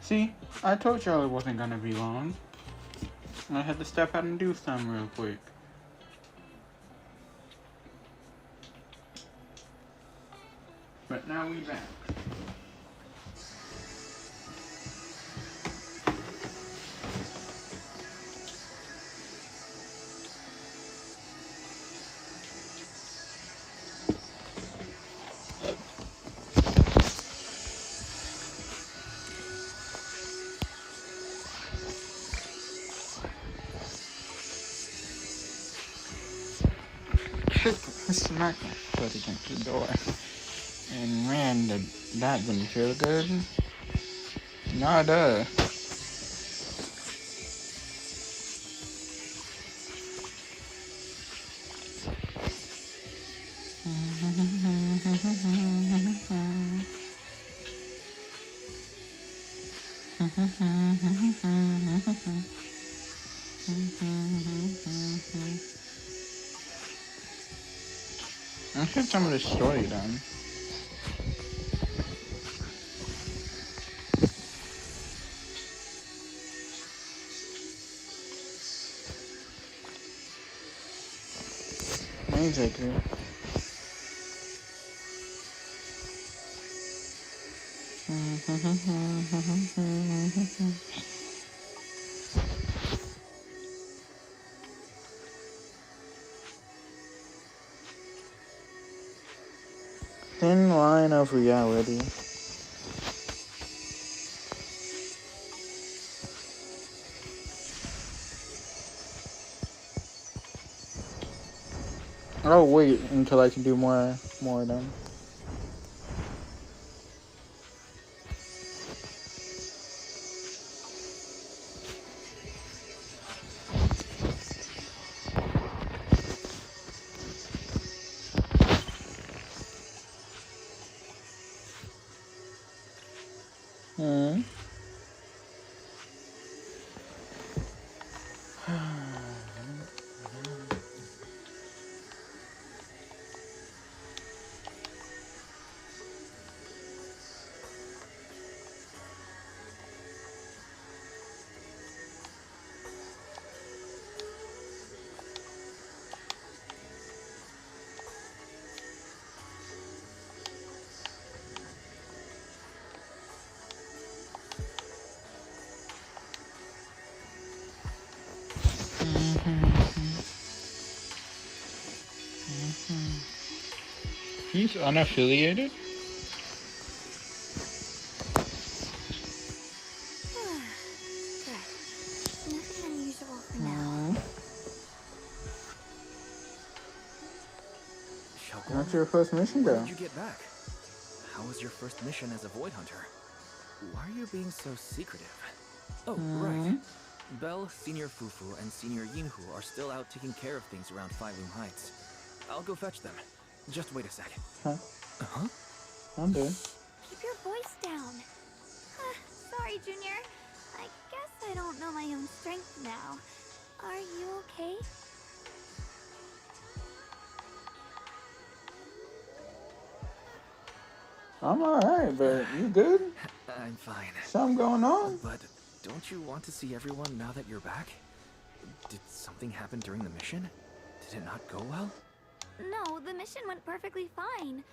See, I told y'all it wasn't gonna be long. I had to step out and do something real quick. But now we back. Smack my foot against the door. And man, that didn't feel good. Nada. Let's get some of the story done. Exactly. Thin line of reality. I'll wait until I can do more of them. He's unaffiliated? Good. Nothing unusual for now. How'd your first mission go? Where did you get back? How was your first mission as a Void Hunter? Why are you being so secretive? Oh, right. Belle, Senior Fufu, and Senior Yinhu are still out taking care of things around Loom Heights. I'll go fetch them. Just wait a sec. Huh? Uh-huh. I'm good. Keep your voice down. Sorry, Junior. I guess I don't know my own strength now. Are you okay? I'm alright, but you good? I'm fine. Something going on? But don't you want to see everyone now that you're back? Did something happen during the mission? Did it not go well? No, the mission went perfectly fine.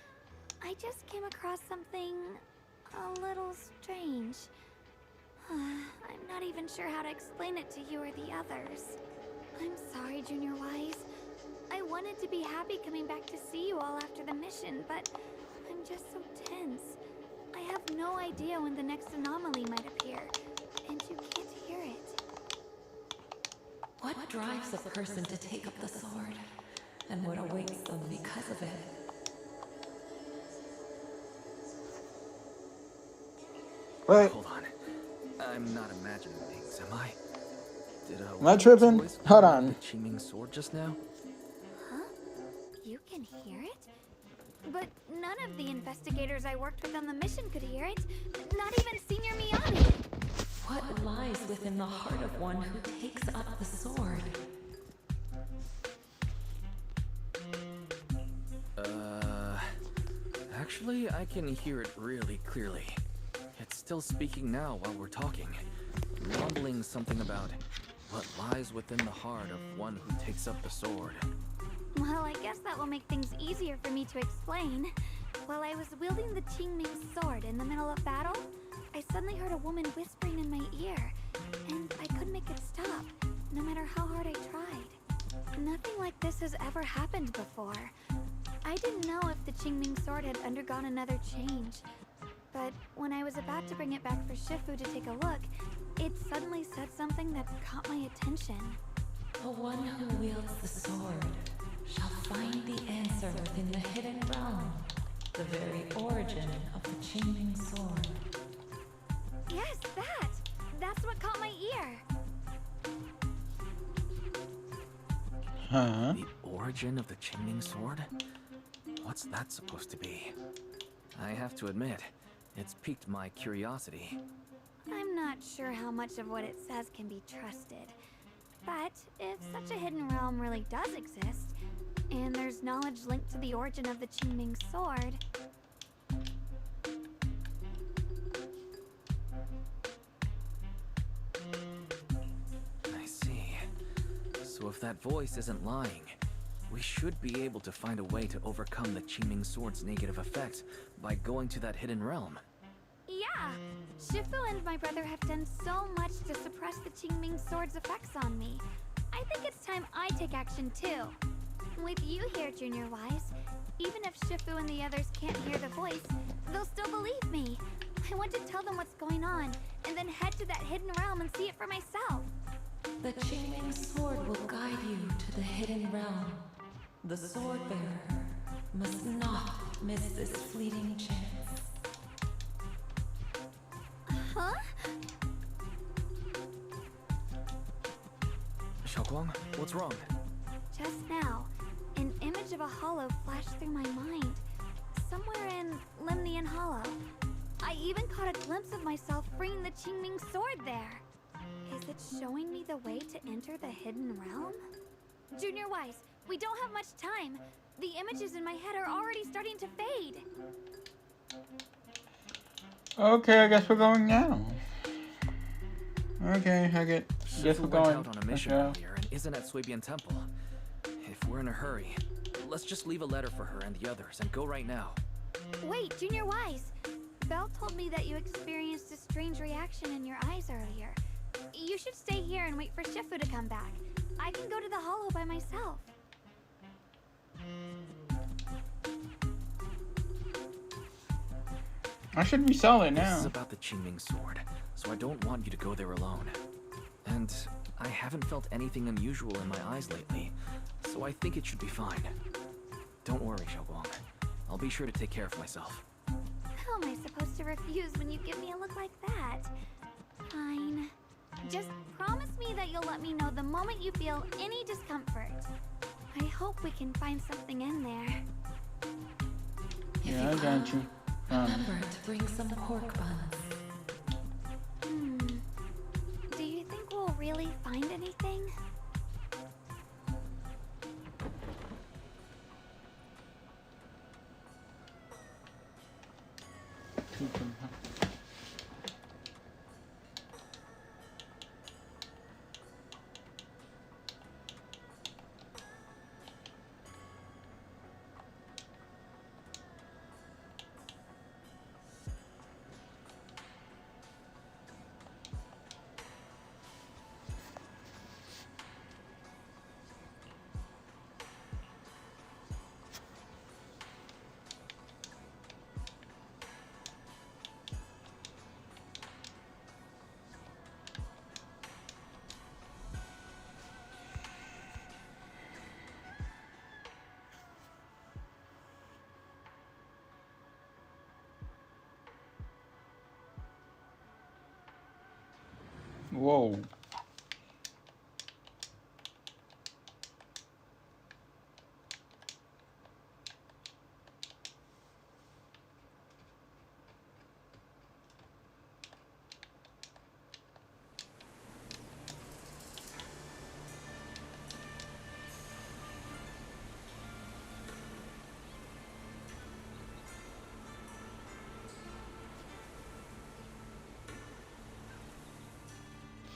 I just came across something a little strange. I'm not even sure how to explain it to you or the others. I'm sorry, Junior Wise. I wanted to be happy coming back to see you all after the mission, but I'm just so tense. I have no idea when the next anomaly might appear, and you can't hear it. What drives a person to take up the sword, and what awaits them because of it? Wait, Hold on. I'm not imagining things, am I? Did am I tripping? voice Hold come out on. of the Qingming sword just now? Huh? You can hear it? But none of the investigators I worked with on the mission could hear it. Not even Senior Miyagi. What lies within the heart of one who takes up the sword? Actually, I can hear it really clearly. It's still speaking now while we're talking, mumbling something about what lies within the heart of one who takes up the sword. Well, I guess that will make things easier for me to explain. While I was wielding the Qingming sword in the middle of battle, I suddenly heard a woman whispering in my ear, and I couldn't make it stop, no matter how hard I tried. Nothing like this has ever happened before. I didn't know if the Qingming sword had undergone another change, but when I was about to bring it back for Shifu to take a look, it suddenly said something that caught my attention. The one who wields the sword shall find the answer within the hidden realm, the very origin of the Qingming sword. Yes, that! That's what caught my ear! Huh? The origin of the Qingming sword? What's that supposed to be? I have to admit, it's piqued my curiosity. I'm not sure how much of what it says can be trusted. But if such a hidden realm really does exist, and there's knowledge linked to the origin of the Qingming sword... I see. So if that voice isn't lying, we should be able to find a way to overcome the Qingming sword's negative effects by going to that hidden realm. Yeah! Shifu and my brother have done so much to suppress the Qingming sword's effects on me. I think it's time I take action too. With you here, Junior Wise, even if Shifu and the others can't hear the voice, they'll still believe me. I want to tell them what's going on, and then head to that hidden realm and see it for myself. The Qingming sword will guide you to the hidden realm. The sword bearer must not miss this fleeting chance. Huh? Xiaoguang, what's wrong? Just now, an image of a hollow flashed through my mind. Somewhere in Limnian Hollow. I even caught a glimpse of myself freeing the Qingming sword there. Is it showing me the way to enter the hidden realm? Junior Wise, we don't have much time. The images in my head are already starting to fade. Okay, I guess we're going now. Okay, guess we're Shifu went going. out on a mission earlier and isn't at Suibian Temple. If we're in a hurry, let's just leave a letter for her and the others and go right now. Wait, Junior Wise. Belle told me that you experienced a strange reaction in your eyes earlier. You should stay here and wait for Shifu to come back. I can go to the hollow by myself. I should resell it This now. is about the Qingming sword, so I don't want you to go there alone. And I haven't felt anything unusual in my eyes lately, so I think it should be fine. Don't worry, Xiaoguang. I'll be sure to take care of myself. How am I supposed to refuse when you give me a look like that? Fine. Just promise me that you'll let me know the moment you feel any discomfort. I hope we can find something in there. Yeah, I got you. Remember to bring some pork buns. Do you think we'll really find anything? Whoa.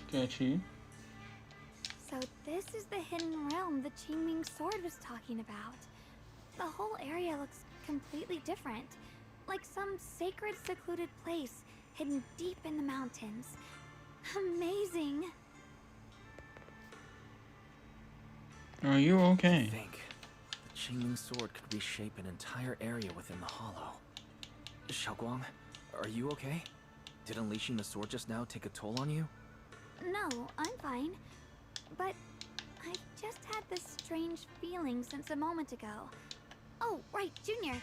sketchy. So this is the hidden realm the Qingming sword was talking about. The whole area looks completely different. Like some sacred, secluded place hidden deep in the mountains. Amazing! Are you okay? Think. The Qingming sword could reshape an entire area within the hollow. Xiaoguang, are you okay? Did unleashing the sword just now take a toll on you? No, I'm fine. But I just had this strange feeling since a moment ago. Oh, right, Junior.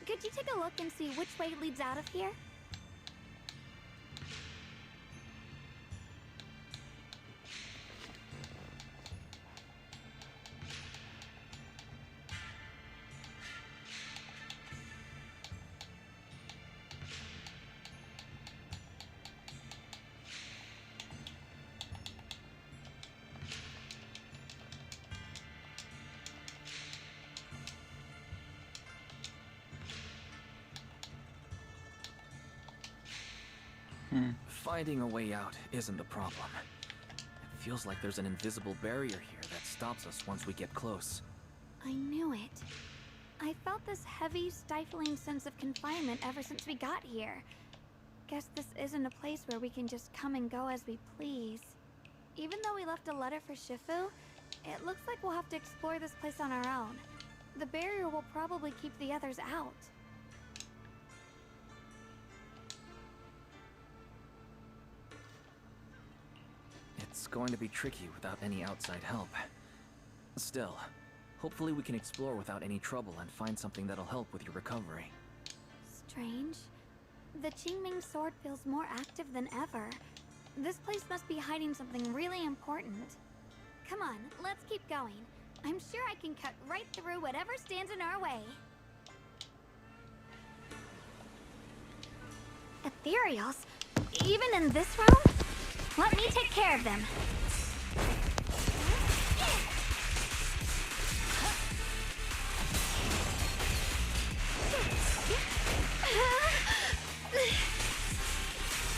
Could you take a look and see which way leads out of here? Finding a way out isn't the problem. It feels like there's an invisible barrier here that stops us once we get close. I knew it. I felt this heavy, stifling sense of confinement ever since we got here. Guess this isn't a place where we can just come and go as we please. Even though we left a letter for Shifu, it looks like we'll have to explore this place on our own. The barrier will probably keep the others out. It's going to be tricky without any outside help. Still, hopefully we can explore without any trouble and find something that'll help with your recovery. Strange. The Qingming sword feels more active than ever. This place must be hiding something really important. Come on, let's keep going. I'm sure I can cut right through whatever stands in our way. Ethereals? Even in this realm? Let me take care of them.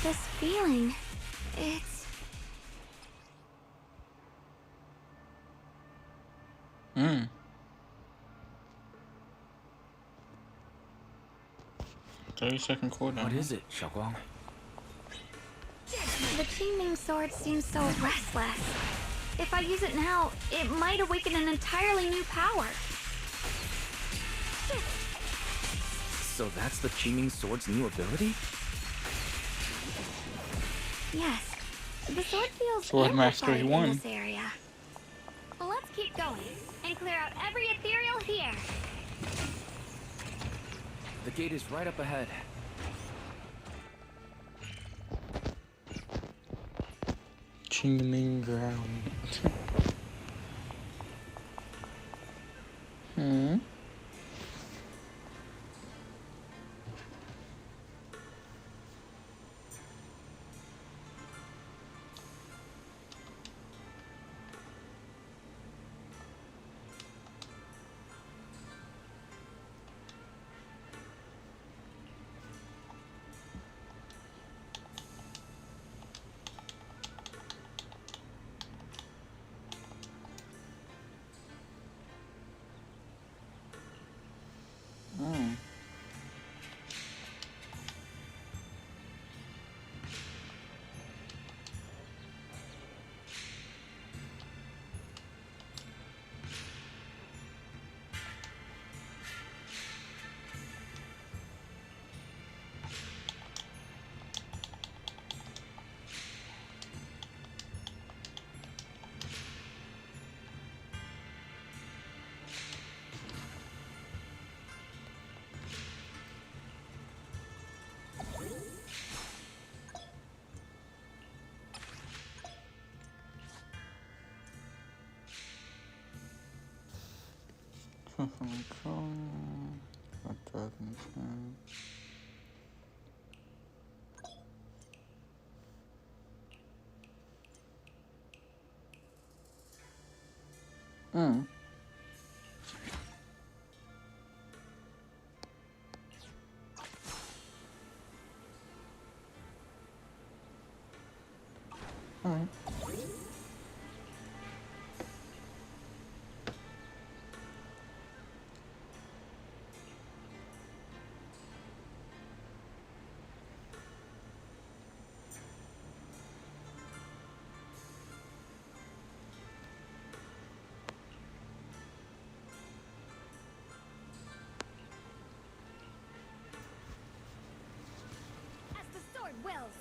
This feeling, it's... 30-second cooldown. What is it, Xiaoguang? The Qingming sword seems so restless. If I use it now, it might awaken an entirely new power. So that's the Qingming sword's new ability? Yes, the sword feels Sword Mastery amplified 1. in this area. Let's keep going and clear out every ethereal here. The gate is right up ahead. Qingming ground. Alright. As the sword wills.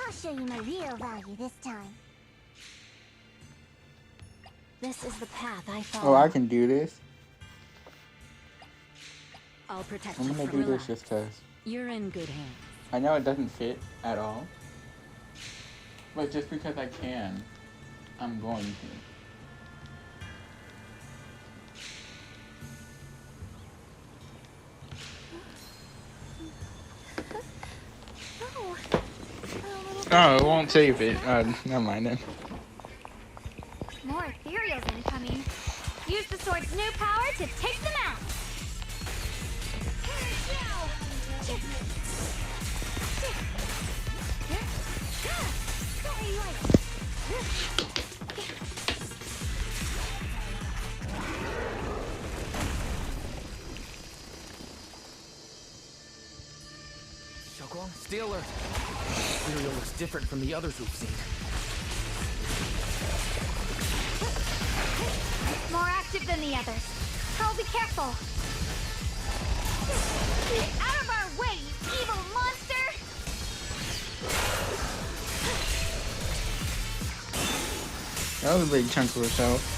I'll show you my real value this time. This is the path I follow. Oh, I can do this. I'll protect I'm you gonna from do this relax. just cause. You're in good hands. I know it doesn't fit at all. But just because I can, I'm going to. Oh, Oh, it won't save it. Never mind then. more ethereals incoming. Use the sword's new power to take them out. Xiaoguang, stay alert. Ethereal looks different from the others we've seen. More active than the others. I'll be careful. Get out of our way, you evil monster! That was a big chunk of herself.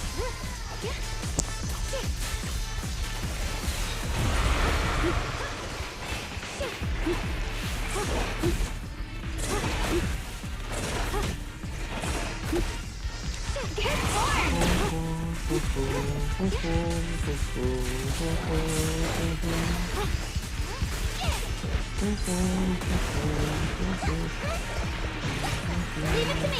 Leave it to me.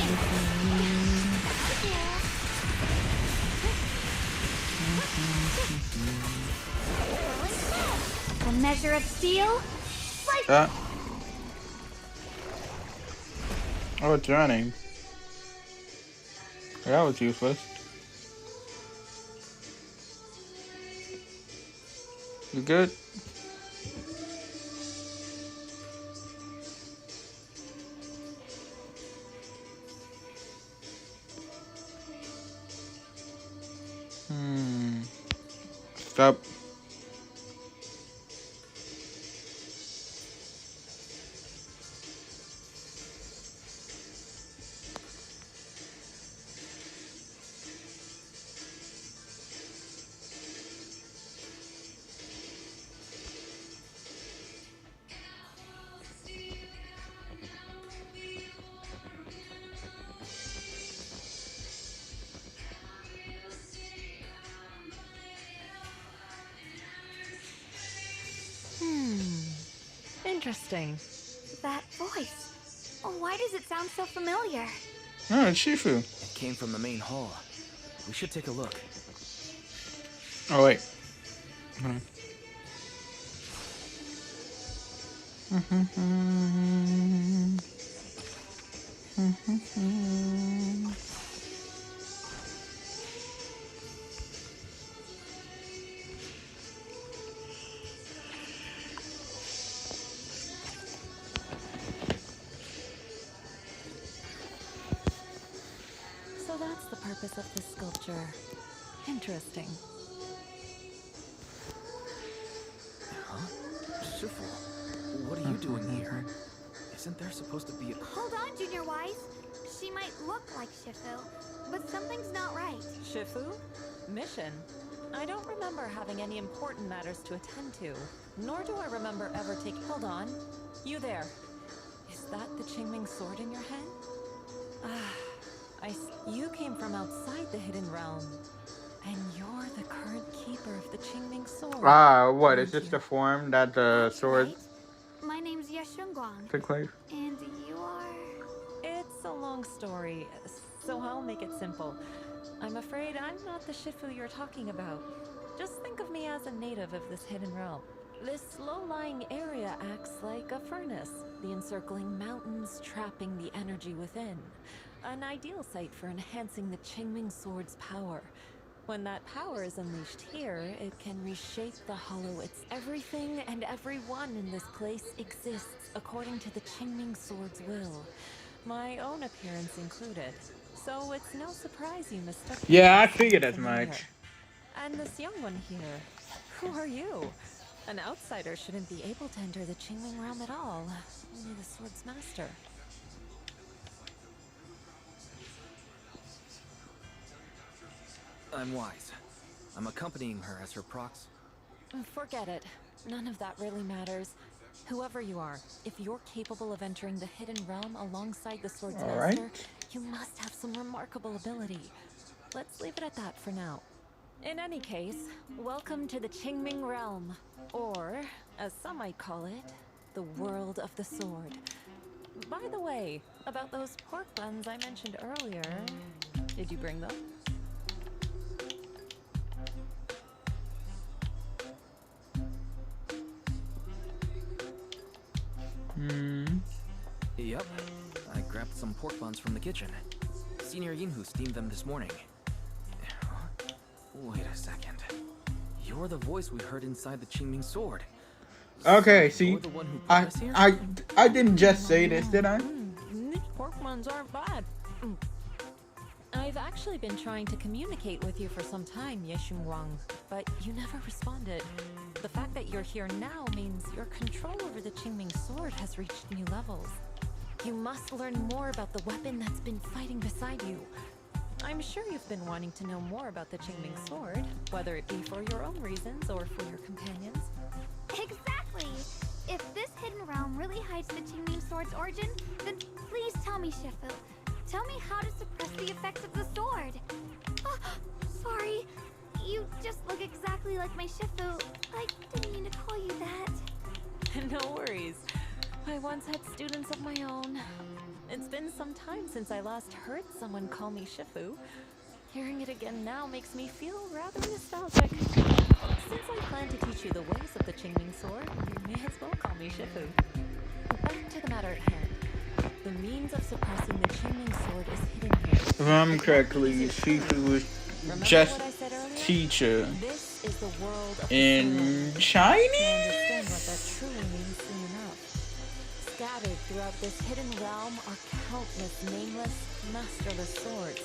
A measure of steel. Slice. That. Oh, it's running. That was useless. You good? Stop. Interesting. That voice. Why does it sound so familiar? Oh, it's Shifu. It came from the main hall. We should take a look. Oh, wait. Hold on. So that's the purpose of this sculpture. Interesting. Huh? Shifu, what are you doing here? Isn't there supposed to be a... Hold on, Junior Wise. She might look like Shifu, but something's not right. Shifu? Mission? I don't remember having any important matters to attend to, nor do I remember ever taking... Hold on. You there. Is that the Qingming sword in your hand? You came from outside the Hidden Realm, and you're the current keeper of the Qingming Sword. What? Is aren't this you? the form that the That's sword right. My name's Yeshunguang, took place? and you are... It's a long story, so I'll make it simple. I'm afraid I'm not the Shifu you're talking about. Just think of me as a native of this hidden realm. This low-lying area acts like a furnace, the encircling mountains trapping the energy within. An ideal site for enhancing the Qingming Sword's power. When that power is unleashed here, it can reshape the hollow. It's everything and everyone in this place exists according to the Qingming Sword's will. My own appearance included. So it's no surprise you mistook me Yeah, I for figured someone as familiar. much. And this young one here, who are you? An outsider shouldn't be able to enter the Qingming realm at all. Only the sword's master. I'm Wise. I'm accompanying her as her prox. Forget it. None of that really matters. Whoever you are, if you're capable of entering the hidden realm alongside the sword's All right. master, you must have some remarkable ability. Let's leave it at that for now. In any case, welcome to the Qingming realm, or, as some might call it, the world of the sword. By the way, about those pork buns I mentioned earlier, did you bring them? Yep. I grabbed some pork buns from the kitchen. Senior Yinhu steamed them this morning. Wait a second. You're the voice we heard inside the Qingming Sword. Okay, So see, you're the one who put us here? I didn't just say this, did I? These pork buns aren't bad. I've actually been trying to communicate with you for some time, Yeshunguang, but you never responded. The fact that you're here now means your control over the Qingming Sword has reached new levels. You must learn more about the weapon that's been fighting beside you. I'm sure you've been wanting to know more about the Qingming Sword, whether it be for your own reasons or for your companions. Exactly! If this hidden realm really hides the Qingming Sword's origin, then please tell me, Shifu. Tell me how to suppress the effects of the sword. Oh, sorry. You just look exactly like my Shifu. I didn't mean to call you that. No worries. I once had students of my own. It's been some time since I last heard someone call me Shifu. Hearing it again now makes me feel rather nostalgic. Since I plan to teach you the ways of the Qingming Sword, you may as well call me Shifu. Back to the matter at hand. The means of suppressing the Qingming Sword is hidden here. If I'm correctly, Shifu was Remember just what I said earlier? teacher This is the world of the in sword. You'll understand Chinese. what that truly means soon enough. Scattered throughout this hidden realm are countless nameless, masterless swords.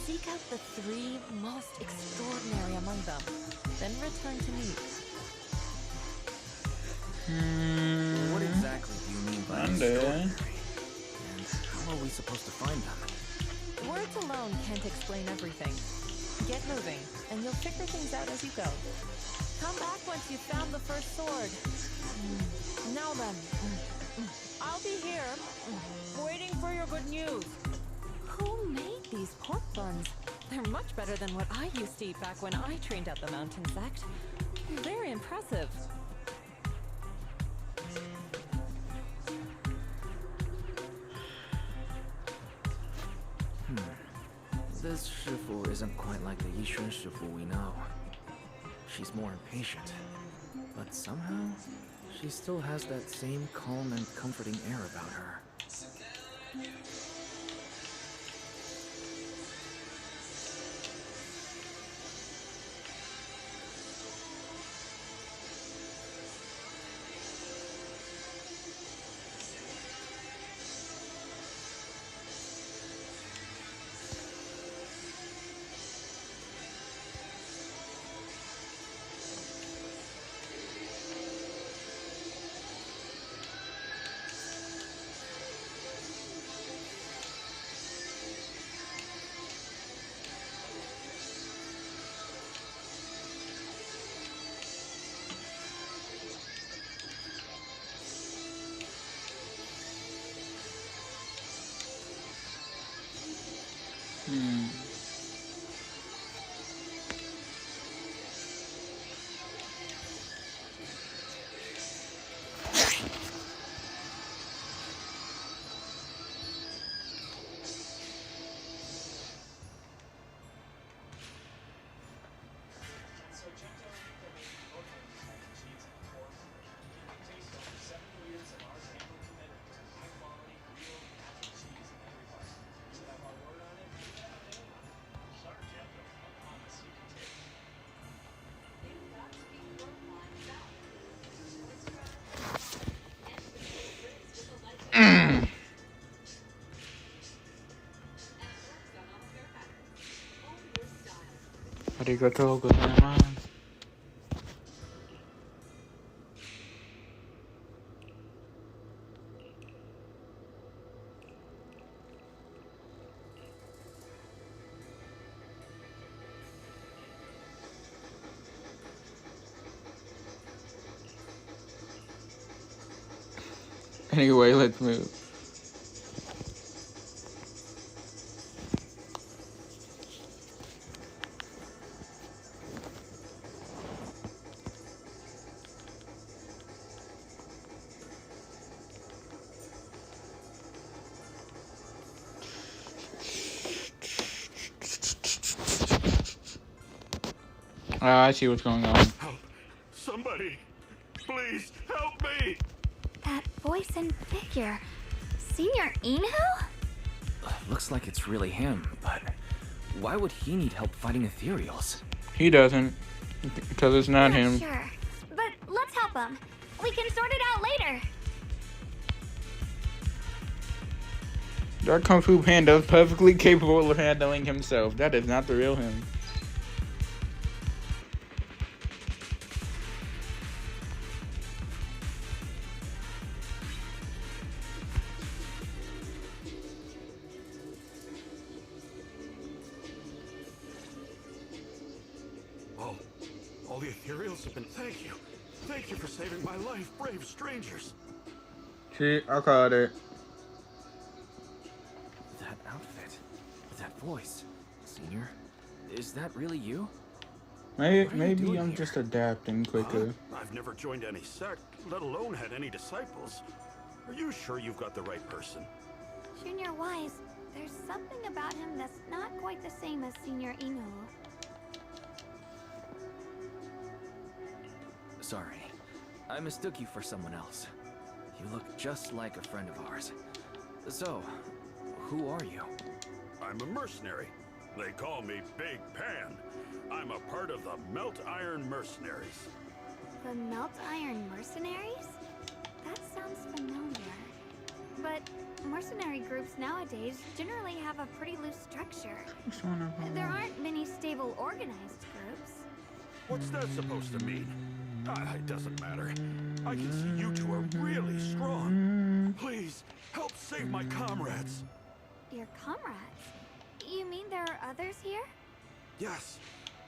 Seek out the 3 most extraordinary among them, then return to me. What exactly do you mean by extraordinary? And how are we supposed to find them? Words alone can't explain everything. Get moving, and you'll figure things out as you go. Come back once you've found the first sword. Now then, I'll be here, waiting for your good news. Who made these pork buns? They're much better than what I used to eat back when I trained at the mountain sect. Very impressive. This Shifu isn't quite like the Yixuan Shifu we know. She's more impatient. But somehow, she still has that same calm and comforting air about her. Arigatou gozaimasu. Anyway, let's move. I see what's going on. Help! Somebody! Please help me! That voice and figure. Senior Inhu? Looks like it's really him, but why would he need help fighting ethereals? He doesn't, because it's not him. Sure. But let's help him. We can sort it out later. That Kung Fu Panda is perfectly capable of handling himself. That is not the real him. All the ethereals have been... Thank you. Thank you for saving my life, brave strangers. See, I called it. That outfit, that voice, Senior, is that really you? Maybe I'm just adapting quicker. I've never joined any sect, let alone had any disciples. Are you sure you've got the right person? Junior Wise, there's something about him that's not quite the same as Senior Inu. Sorry, I mistook you for someone else. You look just like a friend of ours. So, who are you? I'm a mercenary. They call me Big Pan. I'm a part of the Melt Iron Mercenaries. The Melt Iron Mercenaries? That sounds familiar. But mercenary groups nowadays generally have a pretty loose structure. There aren't many stable organized groups. What's that supposed to mean? It doesn't matter. I can see you two are really strong. Please, help save my comrades. Your comrades? You mean there are others here? Yes.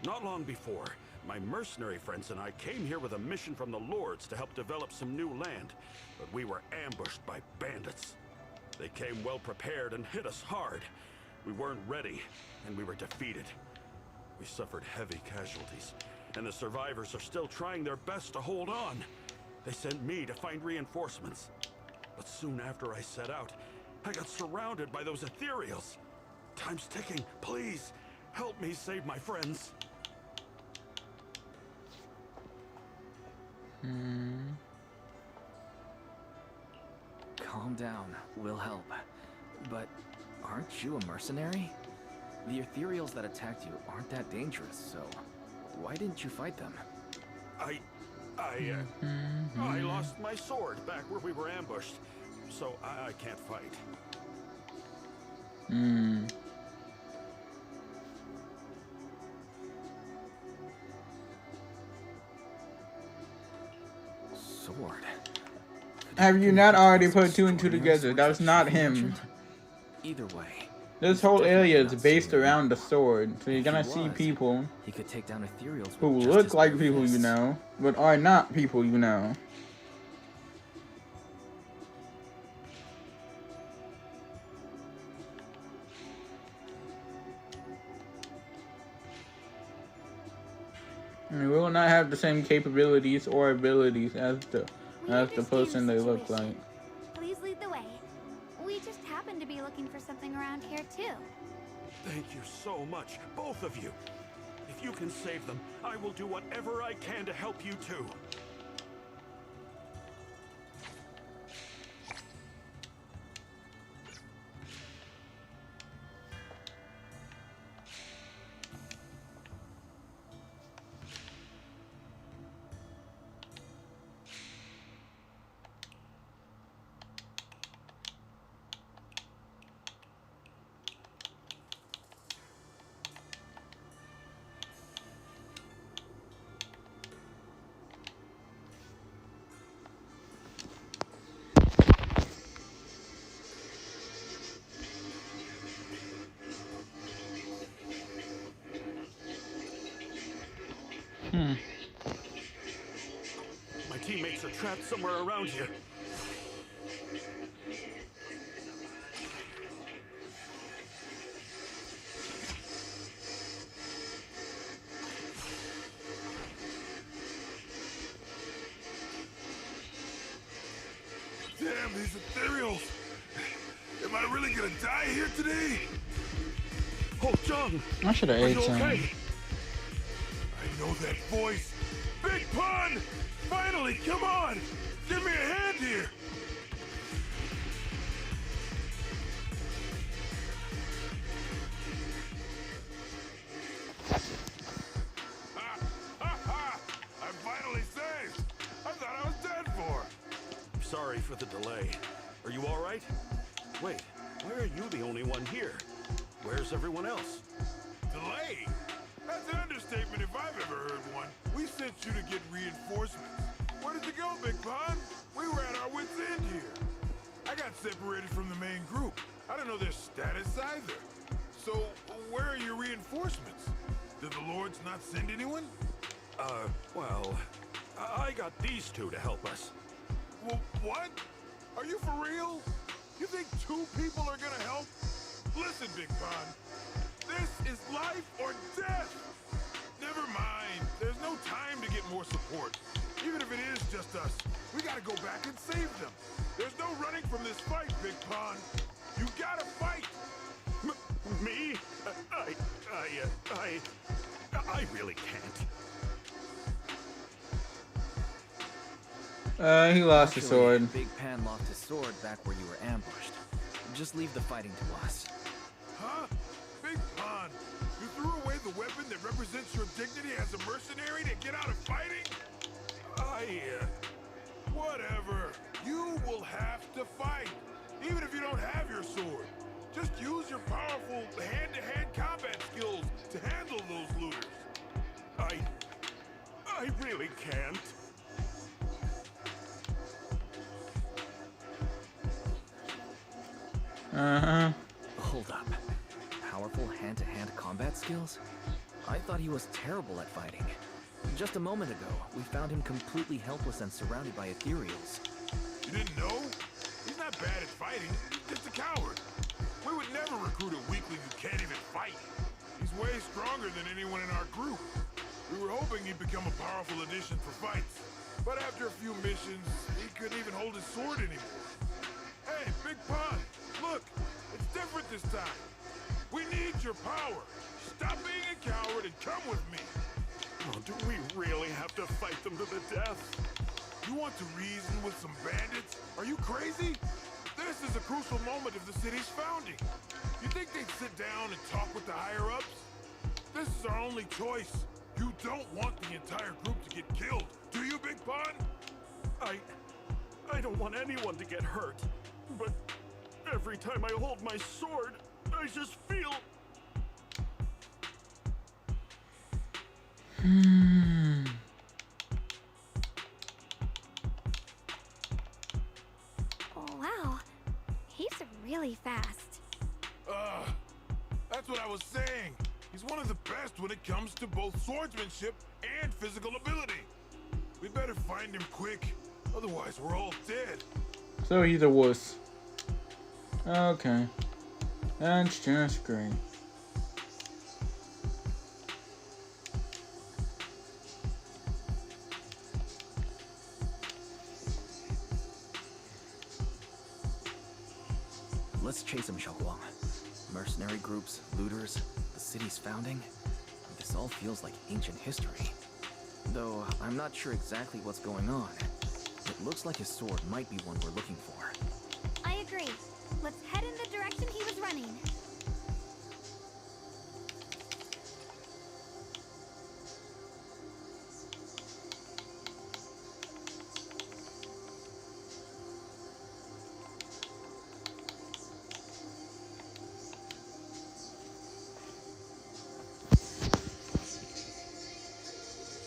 Not long before, my mercenary friends and I came here with a mission from the Lords to help develop some new land, but we were ambushed by bandits. They came well prepared and hit us hard. We weren't ready, and we were defeated. We suffered heavy casualties, and the survivors are still trying their best to hold on. They sent me to find reinforcements. But soon after I set out, I got surrounded by those ethereals. Time's ticking. Please, help me save my friends. Calm down, we'll help. But aren't you a mercenary? The ethereals that attacked you aren't that dangerous, so why didn't you fight them? I lost my sword back where we were ambushed, so I can't fight. Sword? Have you not already put two and two together? That was not him. Either way, This whole area is based around the sword, so you're gonna see people he could take down ethereals who with just look his like bare people you fists. know, but are not people you know. I mean, we will not have the same capabilities or abilities as the person they look like. Please lead the way. We just happen to be looking for something around here too. Thank you so much, both of you. If you can save them, I will do whatever I can to help you too. trapped somewhere around here. Damn, these ethereals! Am I really gonna die here today? Oh, John! I should have Are ate you some. okay? I know that voice. Big Pun! Finally, come on! Give me a hand here! Ha! Ha ha! I'm finally saved! I thought I was dead for! Sorry for the delay. Are you all right? Wait, why are you the only one here? Where's everyone else? Delay? That's an understatement if I've ever heard one. We sent you to get reinforcements. Where did you go, Big Pun? We were at our wits' end here. I got separated from the main group. I don't know their status either. So, where are your reinforcements? Did the Lords not send anyone? Well, I got these two to help us. Well, what? Are you for real? You think 2 people are gonna help? Listen, Big Pun. This is life or death. Never mind. There's no time to get more support. Even if it is just us, we gotta go back and save them. There's no running from this fight, Big Pun. You gotta fight. Me? I really can't. He lost his Actually, sword. Big Pan lost his sword back where you were ambushed. Just leave the fighting to us. Huh? Big Pun, you threw away the weapon that represents your dignity as a mercenary to get out of fighting? Whatever. You will have to fight, even if you don't have your sword. Just use your powerful hand-to-hand combat skills to handle those looters. I really can't. Hold up. Powerful hand-to-hand combat skills? I thought he was terrible at fighting. Just a moment ago, we found him completely helpless and surrounded by ethereals. You didn't know? He's not bad at fighting. He's just a coward. We would never recruit a weakling who can't even fight. He's way stronger than anyone in our group. We were hoping he'd become a powerful addition for fights. But after a few missions, he couldn't even hold his sword anymore. Hey, Big Pun, look, it's different this time. We need your power. Stop being a coward and come with me. Oh, do we really have to fight them to the death? You want to reason with some bandits? Are you crazy? This is a crucial moment of the city's founding. You think they'd sit down and talk with the higher-ups? This is our only choice. You don't want the entire group to get killed, do you, Big Pun? I don't want anyone to get hurt. But every time I hold my sword, I just feel... Oh, wow. He's really fast. That's what I was saying. He's one of the best when it comes to both swordsmanship and physical ability. We better find him quick, otherwise we're all dead. So he's a wuss. Okay. That's just great. Let's chase him, Xiaoguang. Mercenary groups, looters, the city's founding. This all feels like ancient history. Though I'm not sure exactly what's going on. It looks like his sword might be one we're looking for. I agree. Let's head in the direction he was running.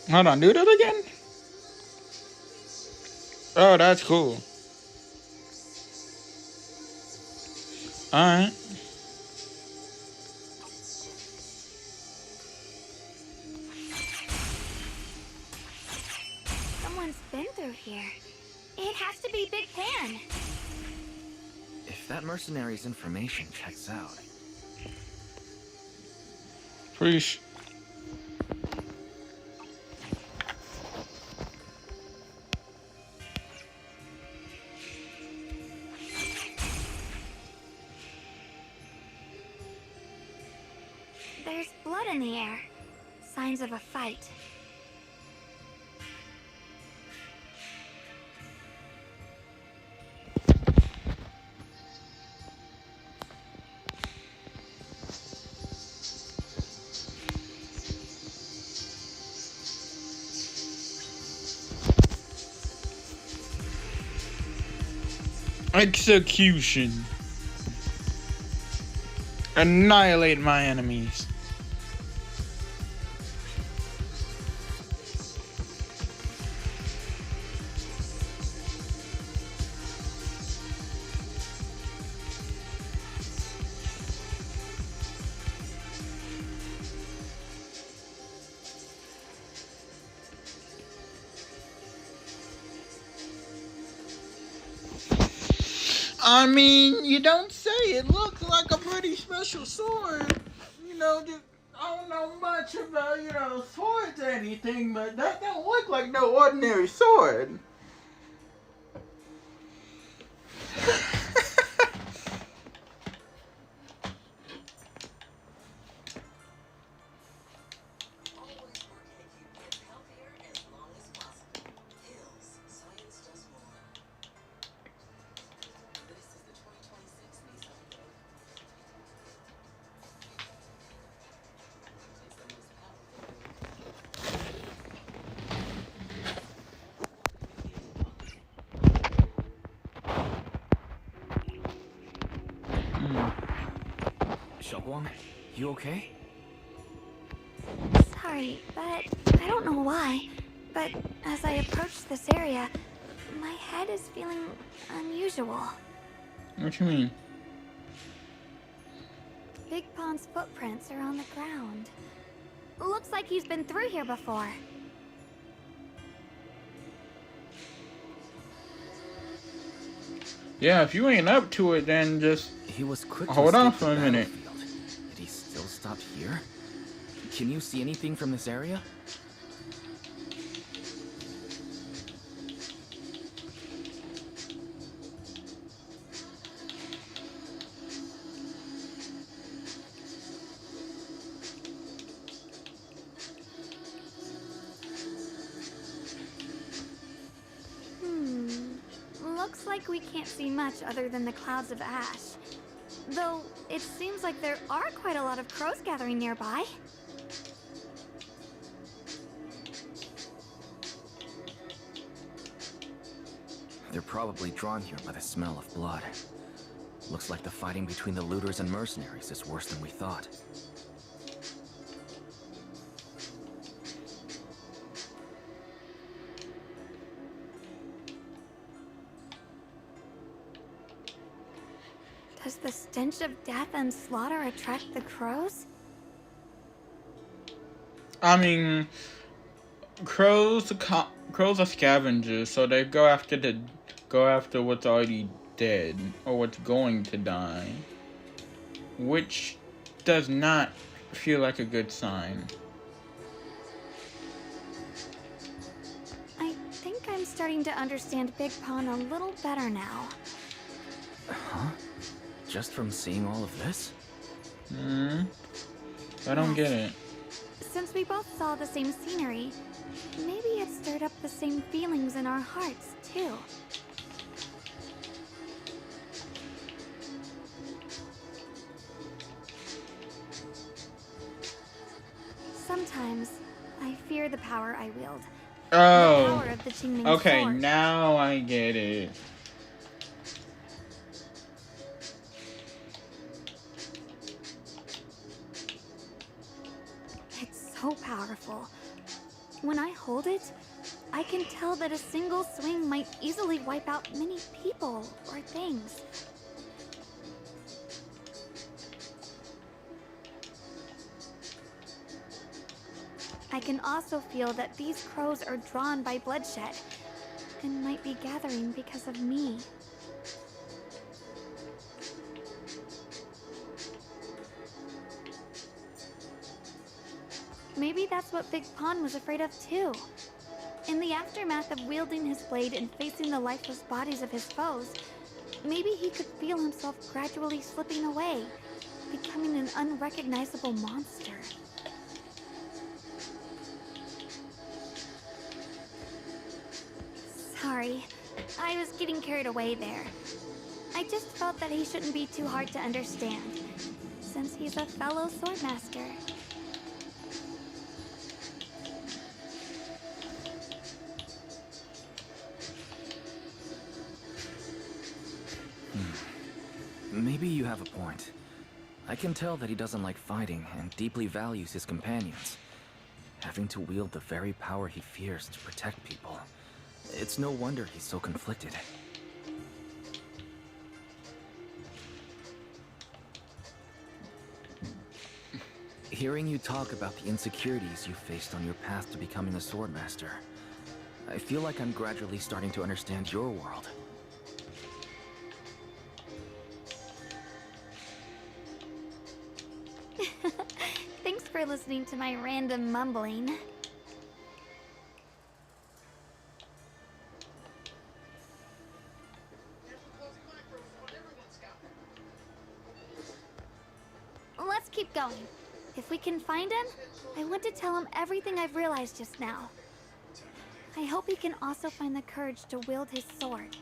Hold on, do that again? Oh, that's cool. Alright. Someone's been through here. It has to be Big Pan. If that mercenary's information checks out, Pretty sh- There's blood in the air. Signs of a fight. Execution. Annihilate my enemies. I mean, you don't say. It looks like a pretty special sword. You know, just, I don't know much about, swords or anything, but that don't look like no ordinary sword. Xiaoguang, you okay? Sorry, but I don't know why. But as I approach this area, my head is feeling unusual. What you mean? Big Pond's footprints are on the ground. Looks like he's been through here before. Yeah, if you ain't up to it, then just He was quick to hold on escape for the a minute. battlefield. Did he still stop here? Can you see anything from this area? Looks like we can't see much other than the clouds of ash. Though, it seems like there are quite a lot of crows gathering nearby. They're probably drawn here by the smell of blood. Looks like the fighting between the looters and mercenaries is worse than we thought. Does the stench of death and slaughter attract the crows? I mean, crows are scavengers, so they go after what's already dead or what's going to die, which does not feel like a good sign. I think I'm starting to understand Big Pond a little better now. Huh? Just from seeing all of this? I don't get it. Since we both saw the same scenery, maybe it stirred up the same feelings in our hearts, too. Sometimes, I fear the power I wield. The Oh, power of the Qingming okay, sword. now I get it. It's so powerful. When I hold it, I can tell that a single swing might easily wipe out many people or things. I can also feel that these crows are drawn by bloodshed, something might be gathering because of me. Maybe that's what Big Pond was afraid of too. In the aftermath of wielding his blade and facing the lifeless bodies of his foes, maybe he could feel himself gradually slipping away, becoming an unrecognizable monster. Sorry, I was getting carried away there. I just felt that he shouldn't be too hard to understand, since he's a fellow swordmaster. Maybe you have a point. I can tell that he doesn't like fighting and deeply values his companions. Having to wield the very power he fears to protect people. It's no wonder he's so conflicted. Hearing you talk about the insecurities you faced on your path to becoming a swordmaster, I feel like I'm gradually starting to understand your world. Thanks for listening to my random mumbling. Let's keep going. If we can find him, I want to tell him everything I've realized just now. I hope he can also find the courage to wield his sword.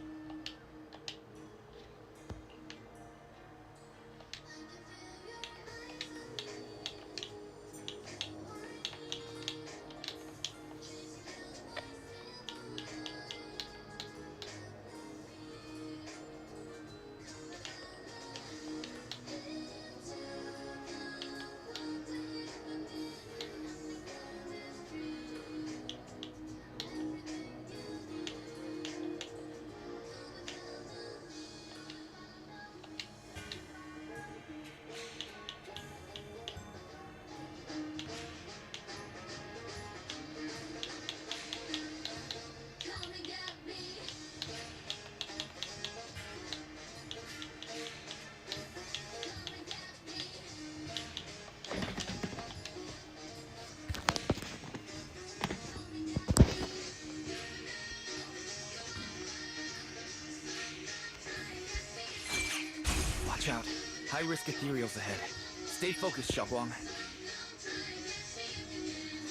Watch out. High-risk ethereals ahead. Stay focused, Xiaoguang.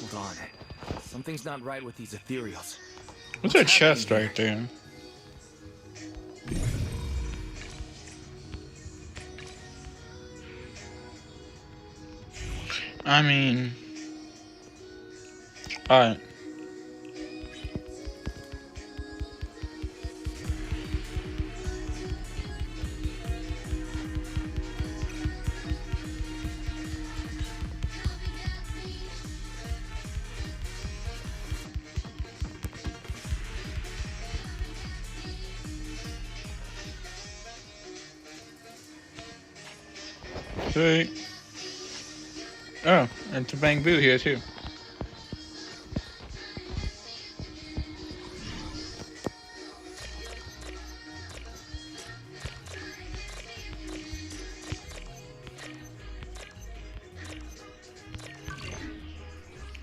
Hold on. Something's not right with these ethereals. What's a chest right there? I mean... Alright. Sweet. Oh, and it's a bamboo here too.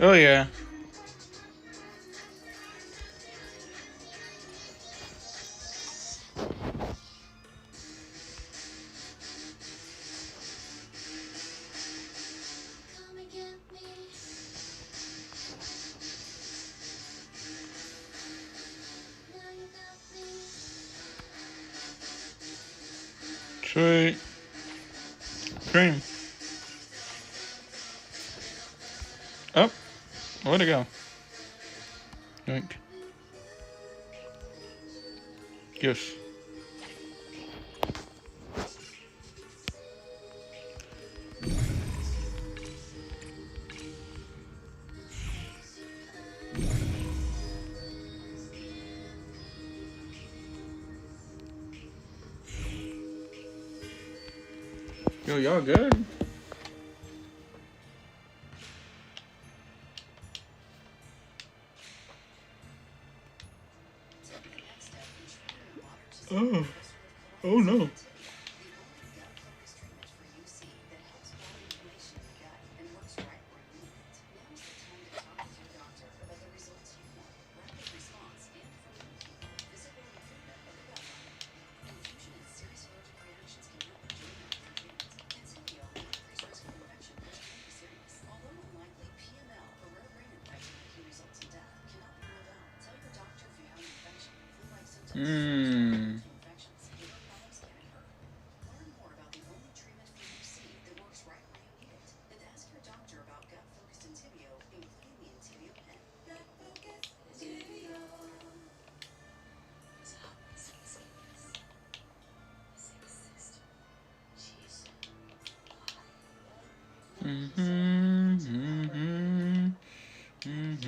Oh yeah. Sweet. Cream. Oh, where'd it go? Drink. Yes. Yo, y'all good? Oh. Oh no. Hmm. Mm-hmm. Mm-hmm. Mm-hmm.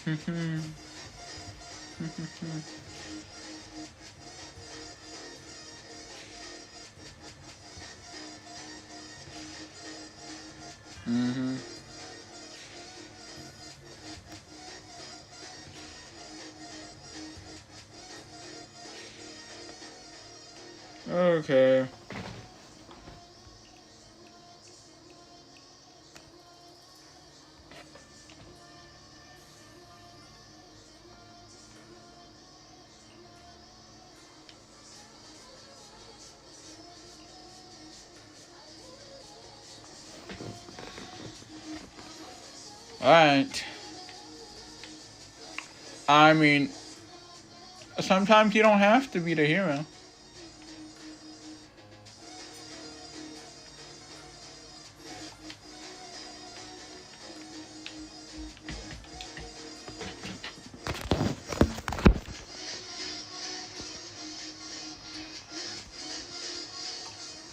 Mm-hmm. Mm-hmm. Mm-hmm. Okay. Alright. I mean, sometimes you don't have to be the hero.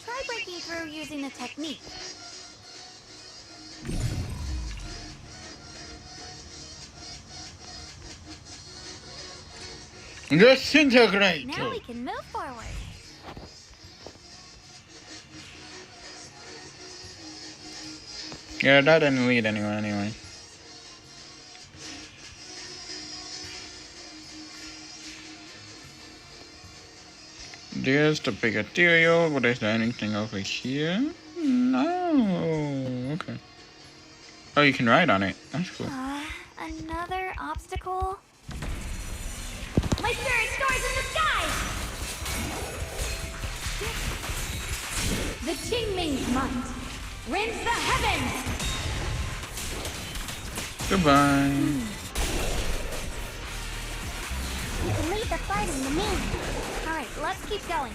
Try breaking through using the technique. Disintegrate! Now we can move forward. Yeah, that didn't lead anywhere anyway. There's the big ethereal, but is there anything over here? No. Okay. Oh, you can ride on it. That's cool. Another obstacle? My spirit soars in the sky! The Qingming's might rends the heavens! Goodbye. You can leave the fighting to me. Alright, let's keep going.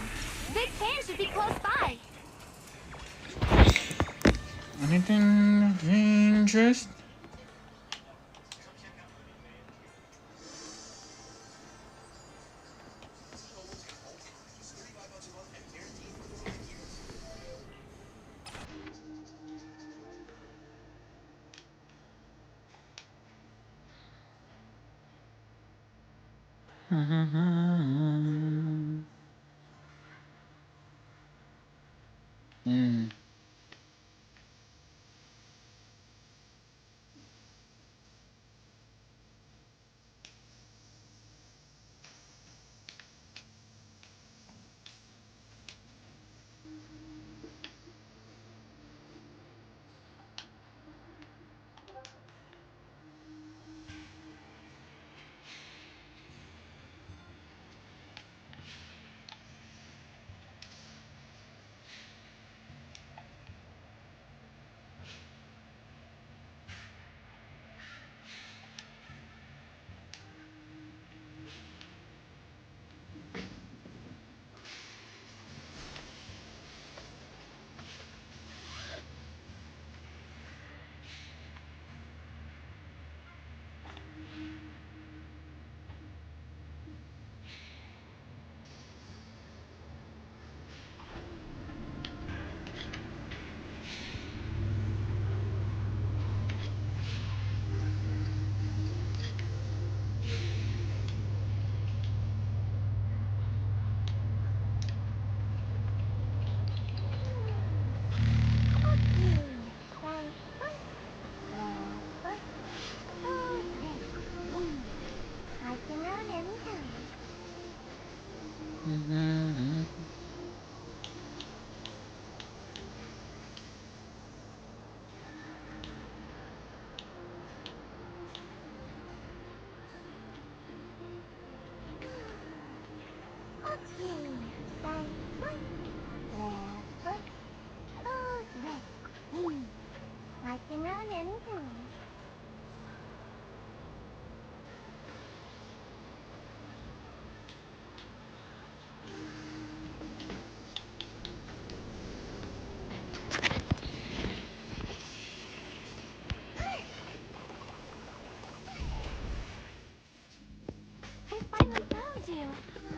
Big Pan should be close by. Anything of interest? Hmm.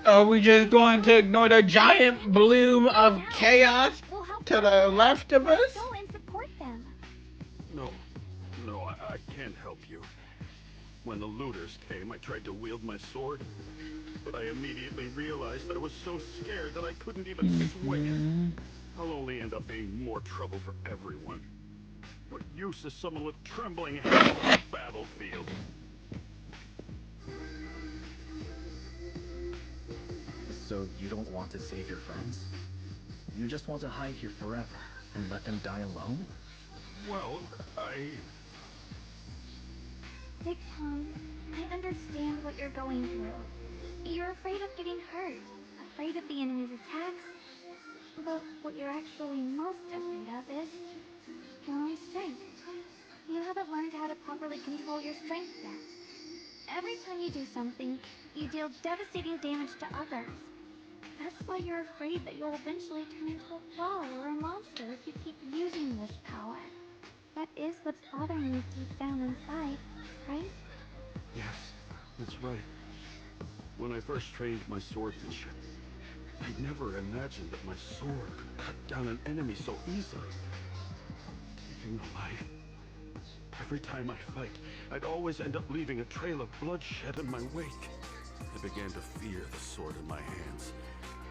Are we just going to ignore the giant bloom of chaos We'll help to them. the left of us? Let's go and support them. No, I can't help you. When the looters came, I tried to wield my sword, but I immediately realized I was so scared that I couldn't even swing it. I'll only end up being more trouble for everyone. What use is someone with trembling hands on the battlefield? So you don't want to save your friends? You just want to hide here forever and let them die alone? Well, Big Tom, I understand what you're going through. You're afraid of getting hurt, afraid of the enemy's attacks. But what you're actually most afraid of is your own strength. You haven't learned how to properly control your strength yet. Every time you do something, you deal devastating damage to others. That's why you're afraid that you'll eventually turn into a flaw or a monster if you keep using this power. That is what's bothering you deep down inside, right? yes, that's right. When I first trained my swordsmanship, I never imagined that my sword could cut down an enemy so easily. Taking a life. Every time I fight, I'd always end up leaving a trail of bloodshed in my wake. I began to fear the sword in my hands,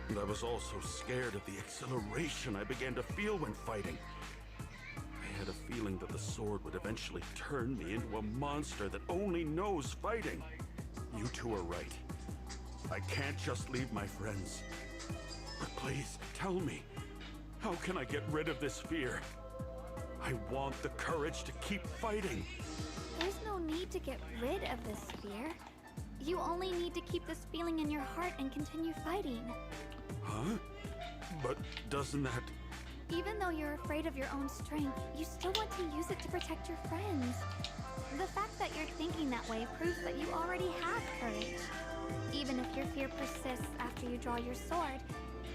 and I was also scared of the exhilaration I began to feel when fighting. I had a feeling that the sword would eventually turn me into a monster that only knows fighting. You two are right. I can't just leave my friends. But please, tell me, how can I get rid of this fear? I want the courage to keep fighting. There's no need to get rid of this fear. You only need to keep this feeling in your heart and continue fighting. Huh? But doesn't that... Even though you're afraid of your own strength, you still want to use it to protect your friends. The fact that you're thinking that way proves that you already have courage. Even if your fear persists after you draw your sword,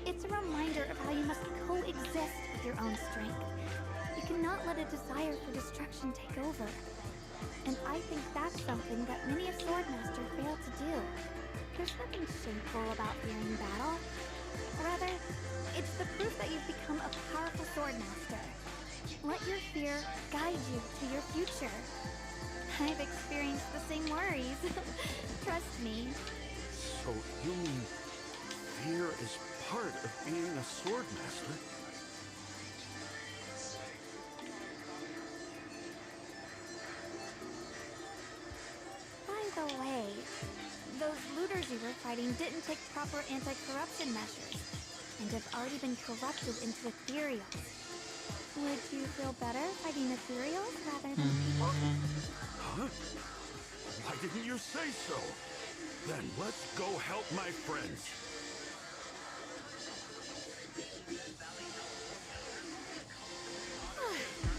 it's a reminder of how you must coexist with your own strength. You cannot let a desire for destruction take over. And I think that's something that many a swordmaster fail to do. There's nothing shameful about fearing battle. Rather, it's the proof that you've become a powerful swordmaster. Let your fear guide you to your future. I've experienced the same worries. Trust me. So you mean fear is part of being a swordmaster? By the way, those looters you were fighting didn't take proper anti-corruption measures, and have already been corrupted into ethereals. Would you feel better fighting ethereals rather than people? Huh? Why didn't you say so? Then let's go help my friends.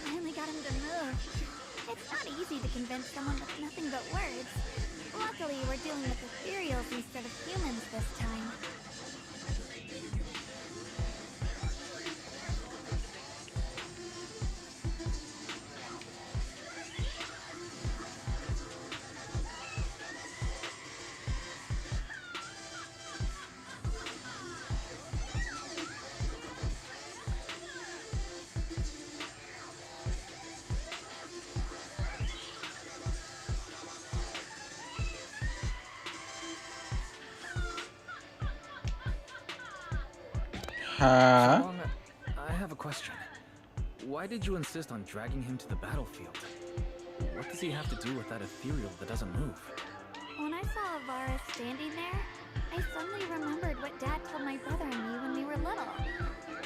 Finally got him to move. It's not easy to convince someone with nothing but words. Luckily, we're dealing with ethereals instead of humans this time. Huh? Long, I have a question. Why did you insist on dragging him to the battlefield? What does he have to do with that ethereal that doesn't move? When I saw Avara standing there, I suddenly remembered what Dad told my brother and me when we were little.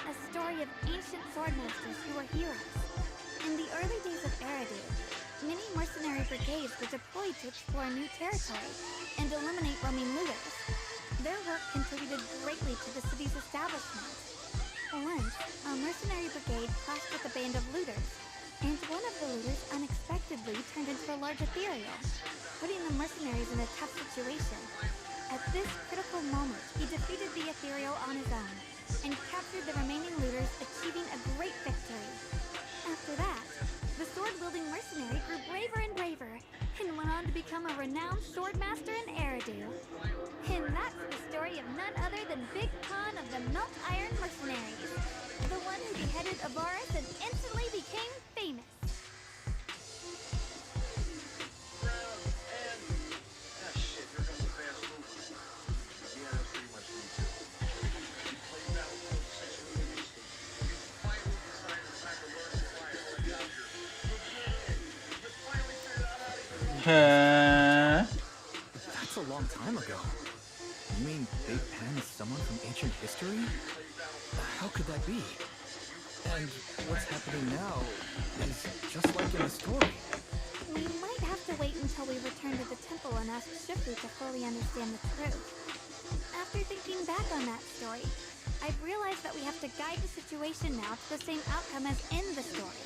A story of ancient swordmasters who were heroes. In the early days of Eridu, many mercenary brigades were deployed to explore new territory and eliminate roaming looters. Their work contributed greatly to the city's establishment. Once, a mercenary brigade clashed with a band of looters, and one of the looters unexpectedly turned into a large ethereal, putting the mercenaries in a tough situation. At this critical moment, he defeated the ethereal on his own, and captured the remaining looters, achieving a great victory. After that, the sword-wielding mercenary grew braver and braver, and went on to become a renowned swordmaster in Eridu. And that's the story of none other than Big Khan of the Melt Iron Mercenaries, the one who beheaded Avaris and instantly became famous. That's a long time ago. You mean Big Pen is someone from ancient history? How could that be? And what's happening now is just like in the story. We might have to wait until we return to the temple and ask Shifu to fully understand the truth. After thinking back on that story, I've realized that we have to guide the situation now to the same outcome as in the story.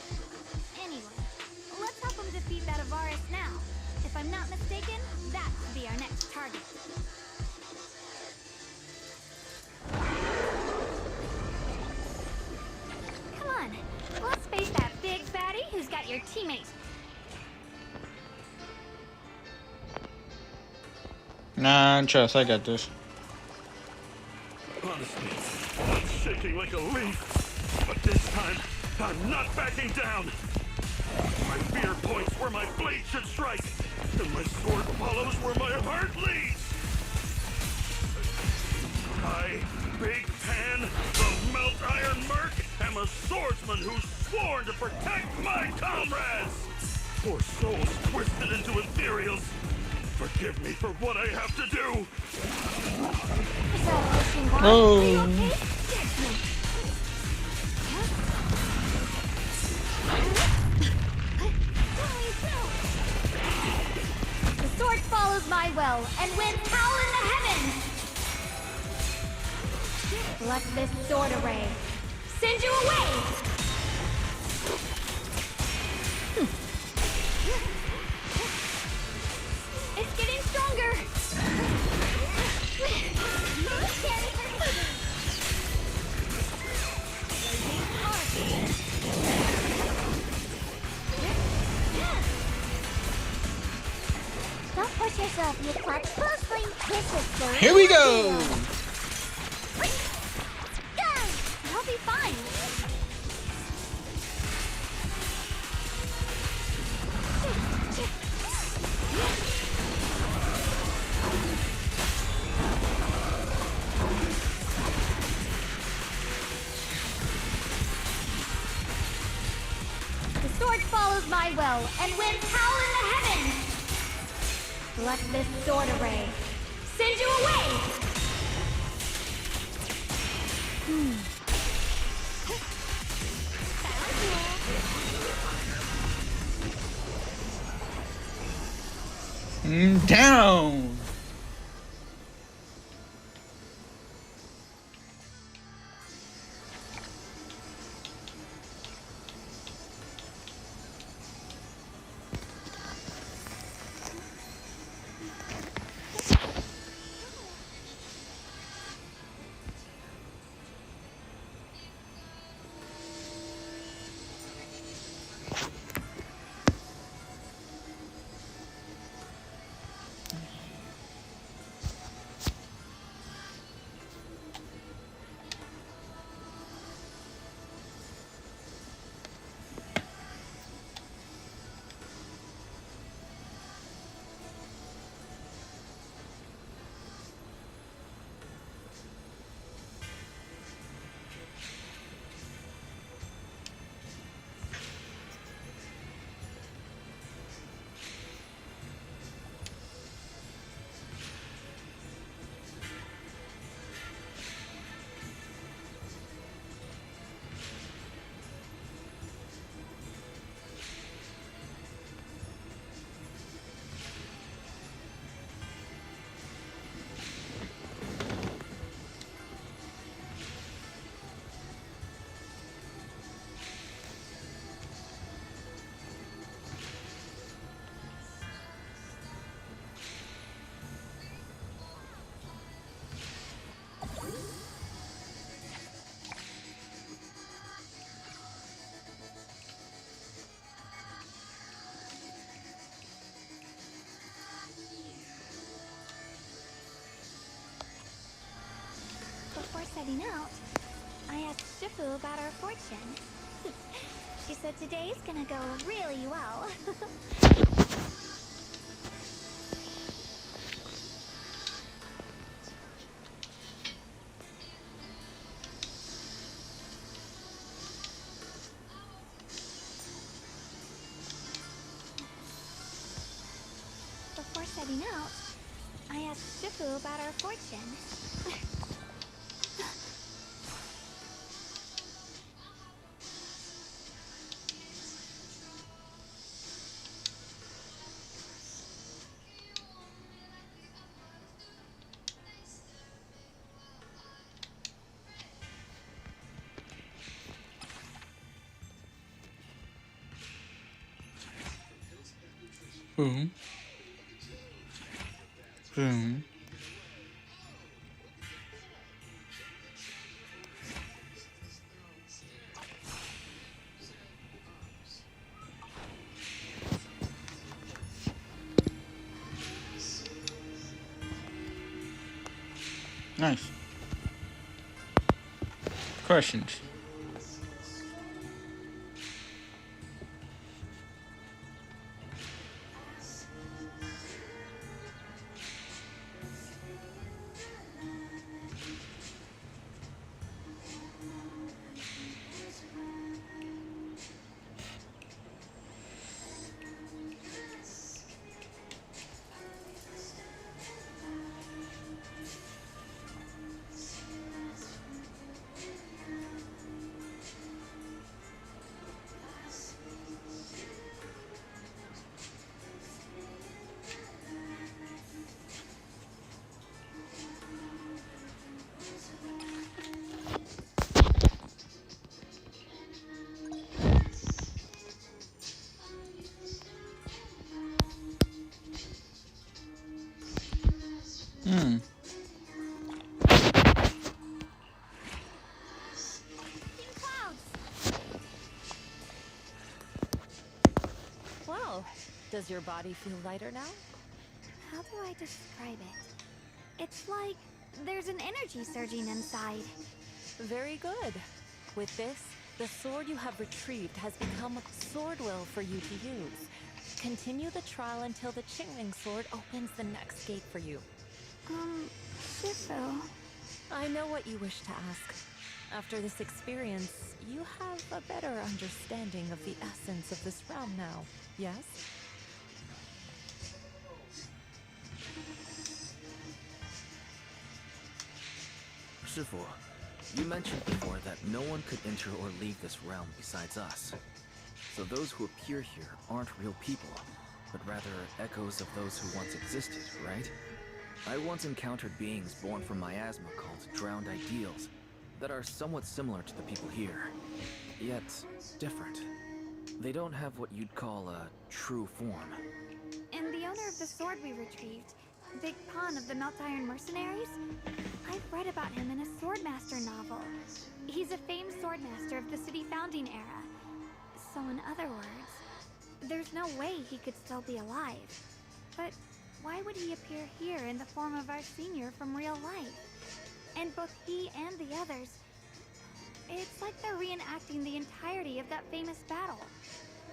Anyway, let's help him defeat that Avaris now. If I'm not mistaken, that should be our next target. Come on, let's face that big baddie who's got your teammate. Nah, trust, I got this. Honestly, I'm shaking like a leaf. But this time, I'm not backing down. My fear points where my blade should strike, and my sword follows where my heart leads. I, Big Pan, the Melt Iron Merc, am a swordsman who's sworn to protect my comrades. Poor souls twisted into ethereals. Forgive me for what I have to do. The sword follows my will and wins howl in the heavens. Let this sword array send you away. It's getting stronger. Don't push yourself, you clutch closely. This is the Here we go! I'll be fine. The sword follows my will and wins howl in the heavens. Let this sword array send you away. Down! setting out, I asked Shifu about our fortune. She said today's gonna go really well. Before setting out, I asked Shifu about our fortune. Boom. Boom. Nice. Questions? Well, does your body feel lighter now? How do I describe it? It's like there's an energy surging inside. Very good. With this, the sword you have retrieved has become a sword will for you to use. Continue the trial until the Qingming sword opens the next gate for you. Shifu. I know what you wish to ask. After this experience, you have a better understanding of the essence of this realm now, yes? Shifu, you mentioned before that no one could enter or leave this realm besides us. So those who appear here aren't real people, but rather echoes of those who once existed, right? I once encountered beings born from miasma called drowned ideals that are somewhat similar to the people here, yet different. They don't have what you'd call a true form. And the owner of the sword we retrieved, Big Pon of the Melt Iron Mercenaries? I've read about him in a Swordmaster novel. He's a famed swordmaster of the city founding era. So in other words, there's no way he could still be alive. But why would he appear here in the form of our senior from real life? And both he and the others, it's like they're reenacting the entirety of that famous battle.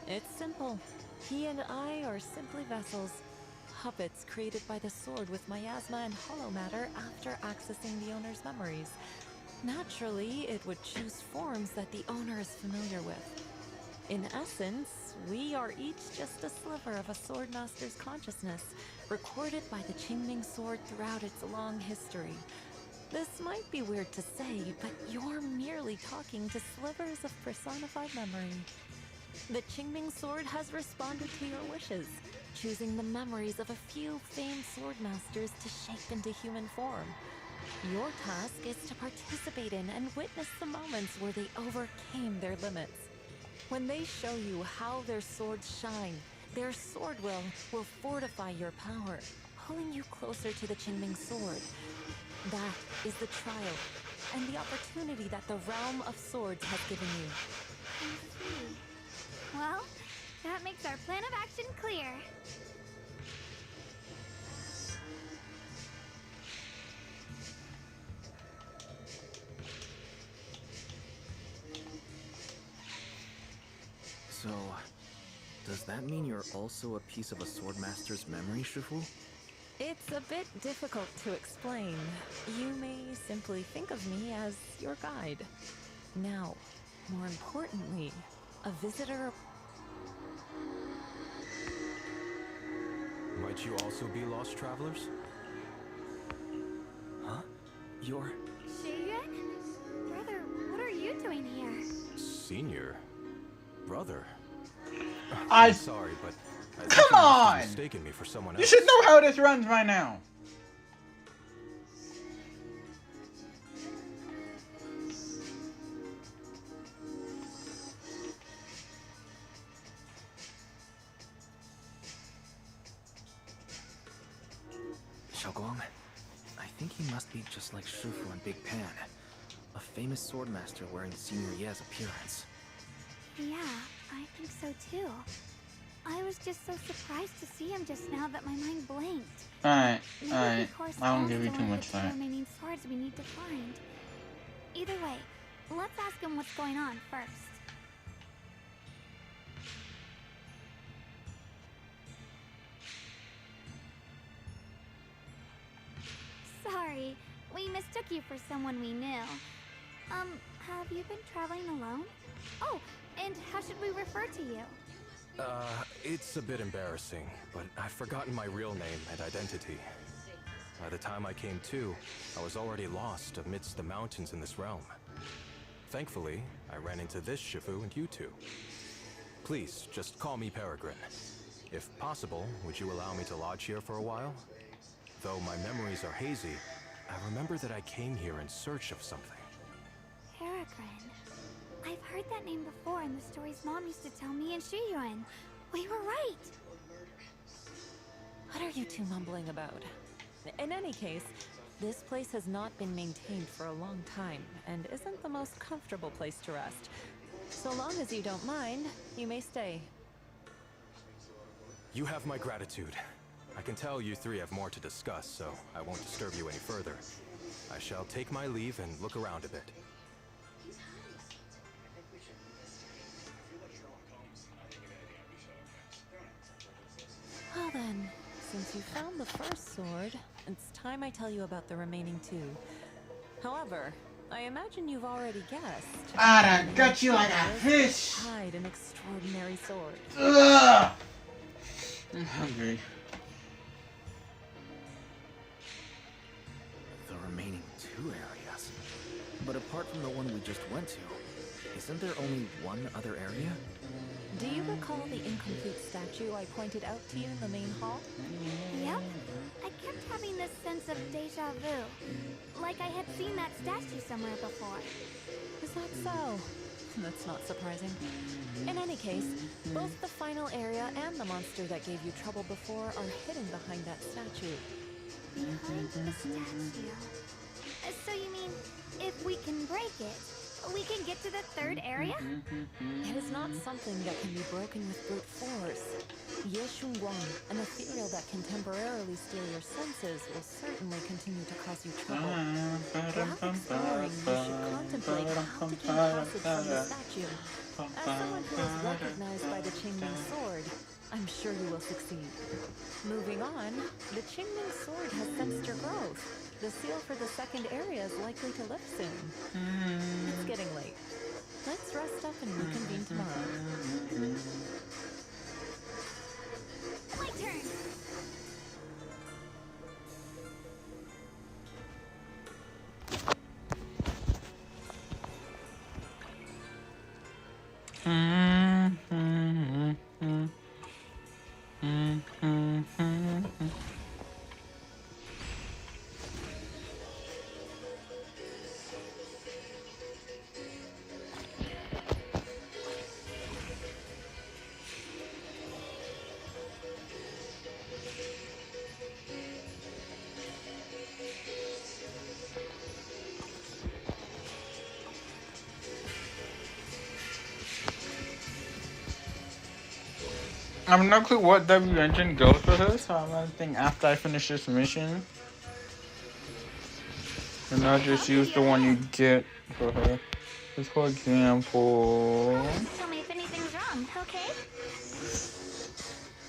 It's simple. He and I are simply vessels. Puppets created by the sword with miasma and hollow matter after accessing the owner's memories. Naturally, it would choose forms that the owner is familiar with. In essence, we are each just a sliver of a swordmaster's consciousness, recorded by the Qingming sword throughout its long history. This might be weird to say, but you're merely talking to slivers of personified memory. The Qingming sword has responded to your wishes, choosing the memories of a few famed swordmasters to shape into human form. Your task is to participate in and witness the moments where they overcame their limits. When they show you how their swords shine, their sword will fortify your power, pulling you closer to the Qingming sword. That is the trial, and the opportunity that the realm of swords has given you. I see. Well, that makes our plan of action clear. Does that mean you're also a piece of a Swordmaster's memory, Shifu? It's a bit difficult to explain. You may simply think of me as your guide. Now, more importantly, a visitor. Might you also be lost travelers? Huh? You're... Shiyuan? Brother, what are you doing here? Senior? Brother? I'm sorry, but I think Come you must have on! mistaken me for someone else. You should know how this runs by now. Xiaoguang, I think he must be just like Shifu and Big Pan. A famous swordmaster wearing Senior Ye's appearance. Yeah, I think so too. I was just so surprised to see him just now that my mind blanked. Alright, Maybe alright. he corresponds I won't give you to too one of much the two time. remaining swords we need to find. Either way, let's ask him what's going on first. Sorry, we mistook you for someone we knew. Have you been traveling alone? Oh, and how should we refer to you? It's a bit embarrassing, but I've forgotten my real name and identity. By the time I came to, I was already lost amidst the mountains in this realm. Thankfully, I ran into this Shifu and you two. Please, just call me Peregrine. If possible, would you allow me to lodge here for a while? Though my memories are hazy, I remember that I came here in search of something. Peregrine. I've heard that name before in the stories Mom used to tell me and Shiyuan. We were right. What are you two mumbling about? In any case, this place has not been maintained for a long time and isn't the most comfortable place to rest. So long as you don't mind, you may stay. You have my gratitude. I can tell you three have more to discuss, so I won't disturb you any further. I shall take my leave and look around a bit. Well then, since you found the first sword, it's time I tell you about the remaining two. However, I imagine you've already guessed. I done got you like a fish. Hide an extraordinary sword. Ugh. I'm hungry. The remaining two areas. But apart from the one we just went to, isn't there only one other area? Do you recall the incomplete statue I pointed out to you in the main hall? Yep. I kept having this sense of deja vu. Like I had seen that statue somewhere before. Is that so? That's not surprising. In any case, both the final area and the monster that gave you trouble before are hidden behind that statue. Behind the statue. So you mean, if we can break it, we can get to the third area? It is not something that can be broken with brute force. Ye Shunguang, an ethereal that can temporarily steal your senses, will certainly continue to cause you trouble. While exploring, you should contemplate how to gain passage from the statue. As someone who is recognized by the Qingming sword, I'm sure you will succeed. Moving on, the Qingming sword has sensed your growth. The seal for the second area is likely to lift soon. It's getting late. Let's rest up and reconvene tomorrow. My turn. I have no clue what W engine goes for her, so I'm gonna think after I finish this mission. And I'll just use the one you get for her. Just for example. Tell me if anything's wrong, okay?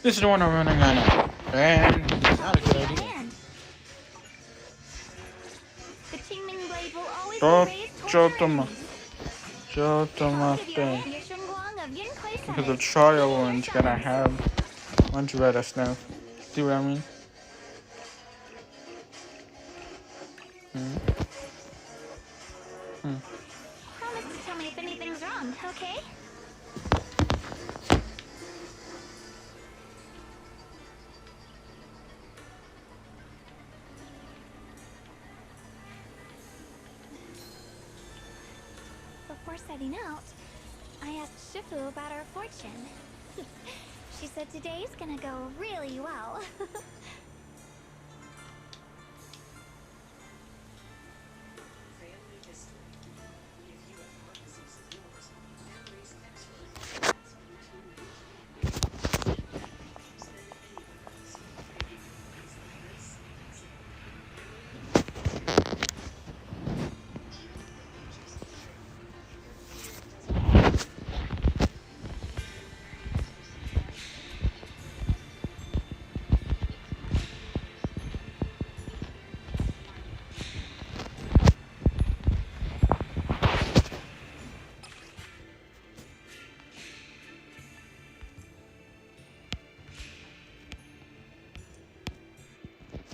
This is the one I'm running on now. And it's not a good idea. And the Qingming blade will always Go be raised towards to your the enemies. I'll give your hand your Shunguang of Yin Kuei because the Center. trial one's gonna have much better stuff. See what I mean? Promise to tell me if anything's wrong, okay? Before setting out, I asked Shifu about our fortune. She said today's gonna go really well.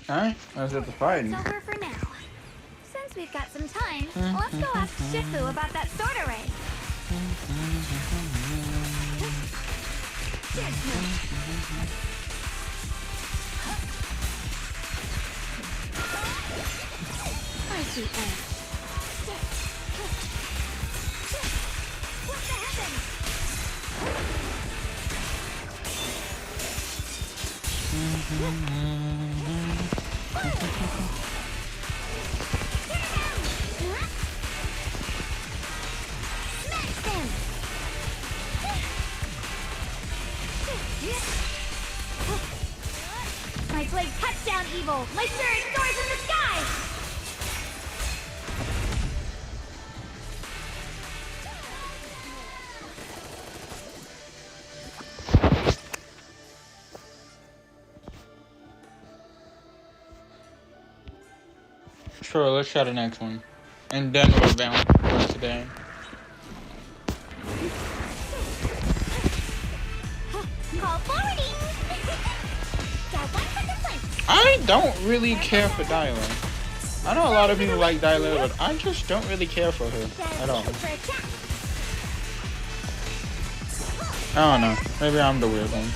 Alright, let's get the fighting. It's over for now. Since we've got some time, let's go ask Shifu about that sword array. I see Ash. What the heavens? Smash them! My blade cuts down evil! My spirit soars in the sky! Sure, let's try the next one. And then we're down for today. Call forwarding! Got one for the plinth. I don't really care for Dyla. I know a lot of people like Dyla, but I just don't really care for her at all. For a chat. I don't know. Maybe I'm the weird one.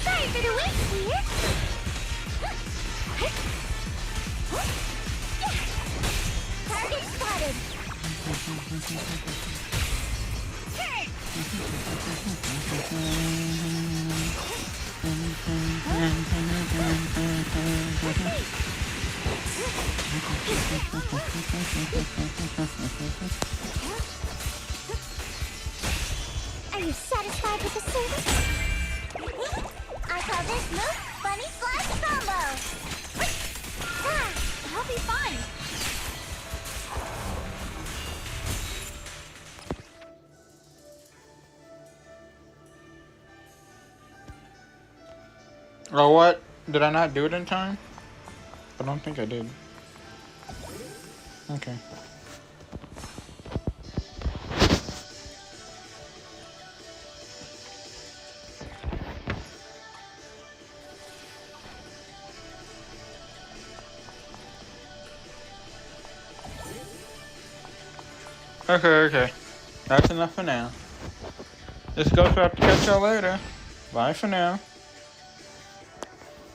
Sorry for the wait, dear. Target spotted. Turret. Are you satisfied with the service? I call this move Bunny Slash Combo. I'll be fine. Oh, what? Did I not do it in time? I don't think I did. Okay. Okay. That's enough for now. This goes for have to catch y'all later. Bye for now.